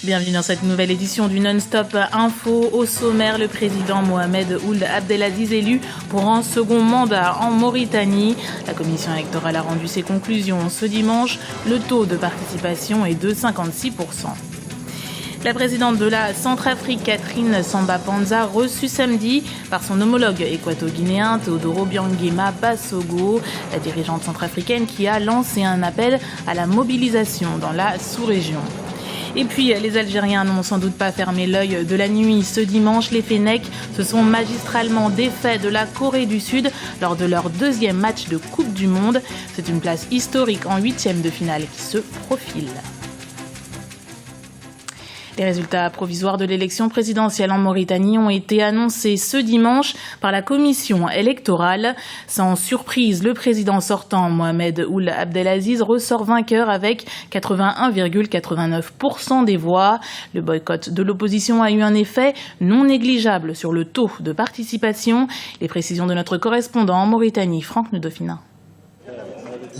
Bienvenue dans cette nouvelle édition du Non-Stop Info. Au sommaire, le président Mohamed Ould Abdelaziz élu pour un second mandat en Mauritanie. La commission électorale a rendu ses conclusions ce dimanche. Le taux de participation est de 56%. La présidente de la Centrafrique, Catherine Samba-Panza, reçue samedi par son homologue équato-guinéen Teodoro Obiangema Basogo, la dirigeante centrafricaine qui a lancé un appel à la mobilisation dans la sous-région. Et puis, les Algériens n'ont sans doute pas fermé l'œil de la nuit. Ce dimanche, les Fennecs se sont magistralement défaits de la Corée du Sud lors de leur deuxième match de Coupe du Monde. C'est une place historique en huitième de finale qui se profile. Les résultats provisoires de l'élection présidentielle en Mauritanie ont été annoncés ce dimanche par la commission électorale. Sans surprise, le président sortant, Mohamed Ould Abdelaziz, ressort vainqueur avec 81,89% des voix. Le boycott de l'opposition a eu un effet non négligeable sur le taux de participation. Les précisions de notre correspondant en Mauritanie, Franck Nedofina.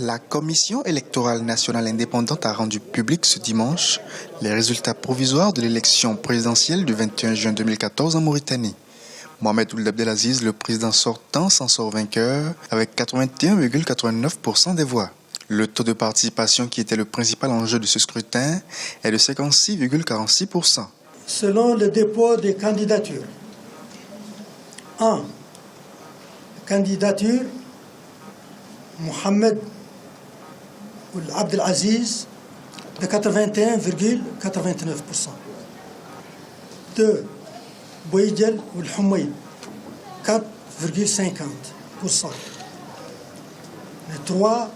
La Commission électorale nationale indépendante a rendu public ce dimanche les résultats provisoires de l'élection présidentielle du 21 juin 2014 en Mauritanie. Mohamed Ould Abdelaziz, le président sortant, s'en sort vainqueur avec 81,89% des voix. Le taux de participation, qui était le principal enjeu de ce scrutin, est de 56,46%. Selon le dépôt des candidatures, 1. Candidature Mohamed Ould Abdelaziz de 81,89%. 2. Bouidjel Ould Houmaïd, 4,50%. 3.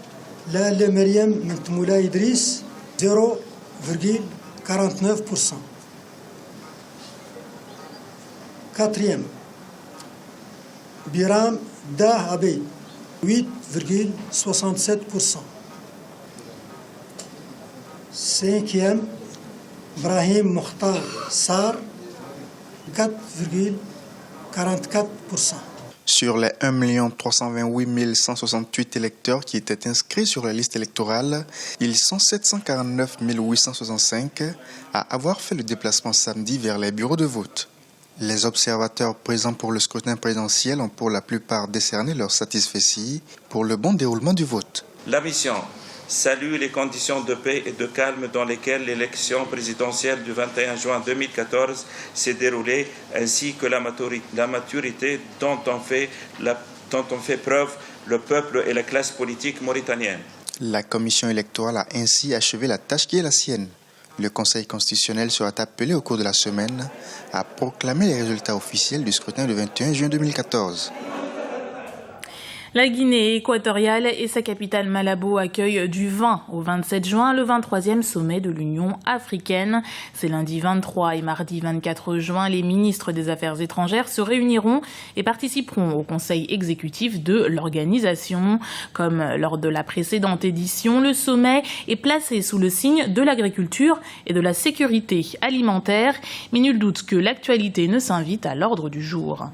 Lale Meriem Mentmoula Idriss, 0,49%. 4. Biram Dah Abeid, 8,67%. 5. Brahim Mokhtar Sar, 4,44%. Sur les 1 328 168 électeurs qui étaient inscrits sur la liste électorale, ils sont 749 865 à avoir fait le déplacement samedi vers les bureaux de vote. Les observateurs présents pour le scrutin présidentiel ont pour la plupart décerné leur satisfecit pour le bon déroulement du vote. La mission salue les conditions de paix et de calme dans lesquelles l'élection présidentielle du 21 juin 2014 s'est déroulée, ainsi que la maturité dont ont fait preuve le peuple et la classe politique mauritanienne. La commission électorale a ainsi achevé la tâche qui est la sienne. Le Conseil constitutionnel sera appelé au cours de la semaine à proclamer les résultats officiels du scrutin du 21 juin 2014. La Guinée équatoriale et sa capitale Malabo accueillent du 20 au 27 juin le 23e sommet de l'Union africaine. C'est lundi 23 et mardi 24 juin, les ministres des Affaires étrangères se réuniront et participeront au conseil exécutif de l'organisation. Comme lors de la précédente édition, le sommet est placé sous le signe de l'agriculture et de la sécurité alimentaire, mais nul doute que l'actualité ne s'invite à l'ordre du jour.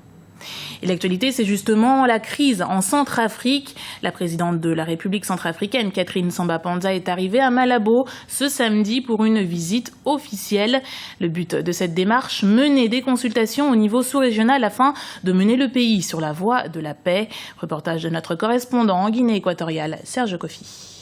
Et l'actualité, c'est justement la crise en Centrafrique. La présidente de la République centrafricaine, Catherine Samba-Panza, est arrivée à Malabo ce samedi pour une visite officielle. Le but de cette démarche, mener des consultations au niveau sous-régional afin de mener le pays sur la voie de la paix. Reportage de notre correspondant en Guinée équatoriale, Serge Kofi.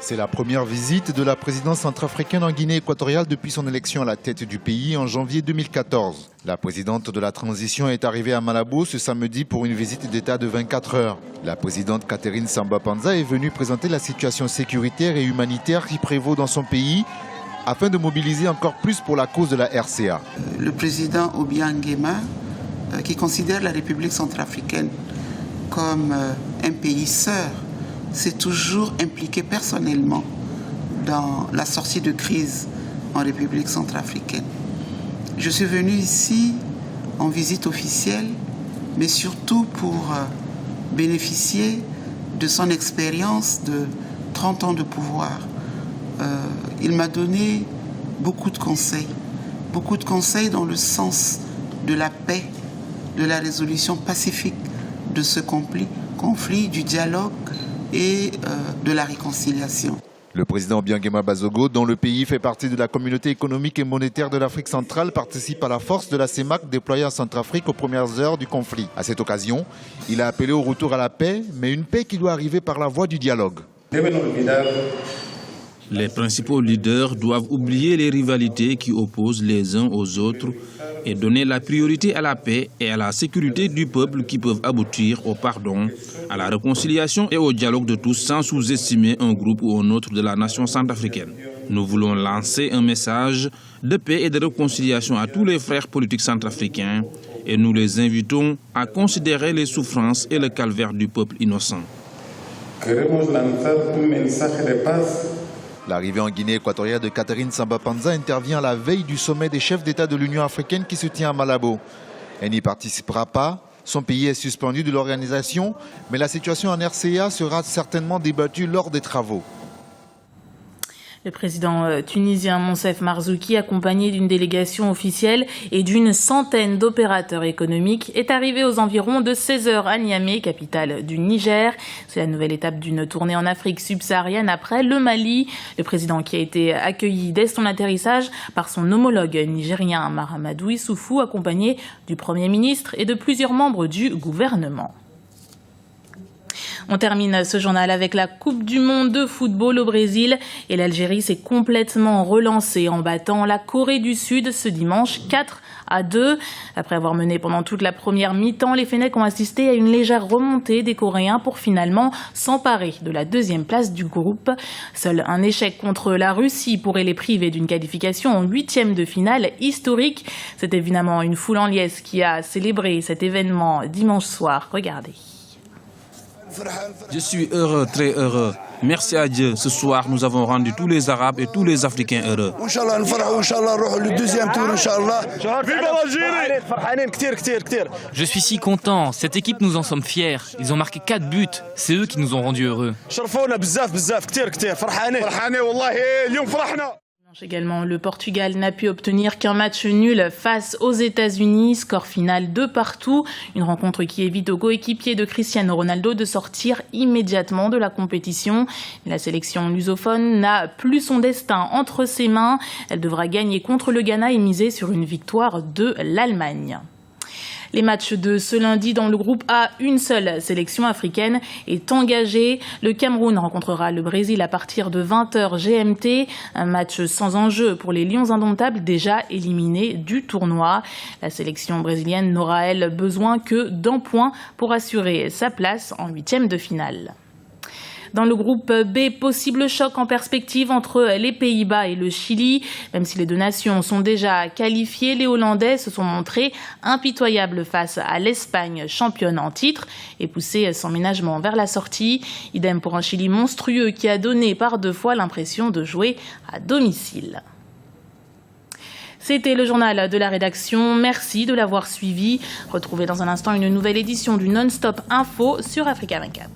C'est la première visite de la présidence centrafricaine en Guinée équatoriale depuis son élection à la tête du pays en janvier 2014. La présidente de la transition est arrivée à Malabo ce samedi pour une visite d'État de 24 heures. La présidente Catherine Samba-Panza est venue présenter la situation sécuritaire et humanitaire qui prévaut dans son pays afin de mobiliser encore plus pour la cause de la RCA. Le président Obiangema, qui considère la République centrafricaine comme un pays sœur, s'est toujours impliqué personnellement dans la sortie de crise en République centrafricaine. Je suis venu ici en visite officielle, mais surtout pour bénéficier de son expérience de 30 ans de pouvoir. Il m'a donné beaucoup de conseils dans le sens de la paix, de la résolution pacifique de ce conflit, du dialogue et de la réconciliation. Le président Obiangema Bazogo, dont le pays fait partie de la communauté économique et monétaire de l'Afrique centrale, participe à la force de la CEMAC déployée en Centrafrique aux premières heures du conflit. À cette occasion, il a appelé au retour à la paix, mais une paix qui doit arriver par la voie du dialogue. Les principaux leaders doivent oublier les rivalités qui opposent les uns aux autres et donner la priorité à la paix et à la sécurité du peuple qui peuvent aboutir au pardon, à la réconciliation et au dialogue de tous sans sous-estimer un groupe ou un autre de la nation centrafricaine. Nous voulons lancer un message de paix et de réconciliation à tous les frères politiques centrafricains et nous les invitons à considérer les souffrances et le calvaire du peuple innocent. L'arrivée en Guinée équatoriale de Catherine Samba-Panza intervient à la veille du sommet des chefs d'État de l'Union africaine qui se tient à Malabo. Elle n'y participera pas. Son pays est suspendu de l'organisation, mais la situation en RCA sera certainement débattue lors des travaux. Le président tunisien Monsef Marzouki, accompagné d'une délégation officielle et d'une centaine d'opérateurs économiques, est arrivé aux environs de 16h à Niamey, capitale du Niger. C'est la nouvelle étape d'une tournée en Afrique subsaharienne après le Mali. Le président qui a été accueilli dès son atterrissage par son homologue nigérien Mahamadou Issoufou, accompagné du Premier ministre et de plusieurs membres du gouvernement. On termine ce journal avec la Coupe du monde de football au Brésil et l'Algérie s'est complètement relancée en battant la Corée du Sud ce dimanche 4-2. Après avoir mené pendant toute la première mi-temps, les Fennecs ont assisté à une légère remontée des Coréens pour finalement s'emparer de la deuxième place du groupe. Seul un échec contre la Russie pourrait les priver d'une qualification en 8e de finale historique. C'est évidemment une foule en liesse qui a célébré cet événement dimanche soir. Regardez. Je suis heureux, très heureux. Merci à Dieu. Ce soir, nous avons rendu tous les Arabes et tous les Africains heureux. Je suis si content. Cette équipe, nous en sommes fiers. Ils ont marqué 4 buts. C'est eux qui nous ont rendus heureux. Également, le Portugal n'a pu obtenir qu'un match nul face aux États-Unis. Score final 2-2. Une rencontre qui évite au coéquipier de Cristiano Ronaldo de sortir immédiatement de la compétition. La sélection lusophone n'a plus son destin entre ses mains. Elle devra gagner contre le Ghana et miser sur une victoire de l'Allemagne. Les matchs de ce lundi dans le groupe A, une seule sélection africaine est engagée. Le Cameroun rencontrera le Brésil à partir de 20h GMT. Un match sans enjeu pour les Lions indomptables déjà éliminés du tournoi. La sélection brésilienne n'aura, elle, besoin que d'un point pour assurer sa place en 8e de finale. Dans le groupe B, possible choc en perspective entre les Pays-Bas et le Chili. Même si les deux nations sont déjà qualifiées, les Hollandais se sont montrés impitoyables face à l'Espagne, championne en titre, et poussés sans ménagement vers la sortie. Idem pour un Chili monstrueux qui a donné par 2 fois l'impression de jouer à domicile. C'était le journal de la rédaction. Merci de l'avoir suivi. Retrouvez dans un instant une nouvelle édition du Non-Stop Info sur Africa 24.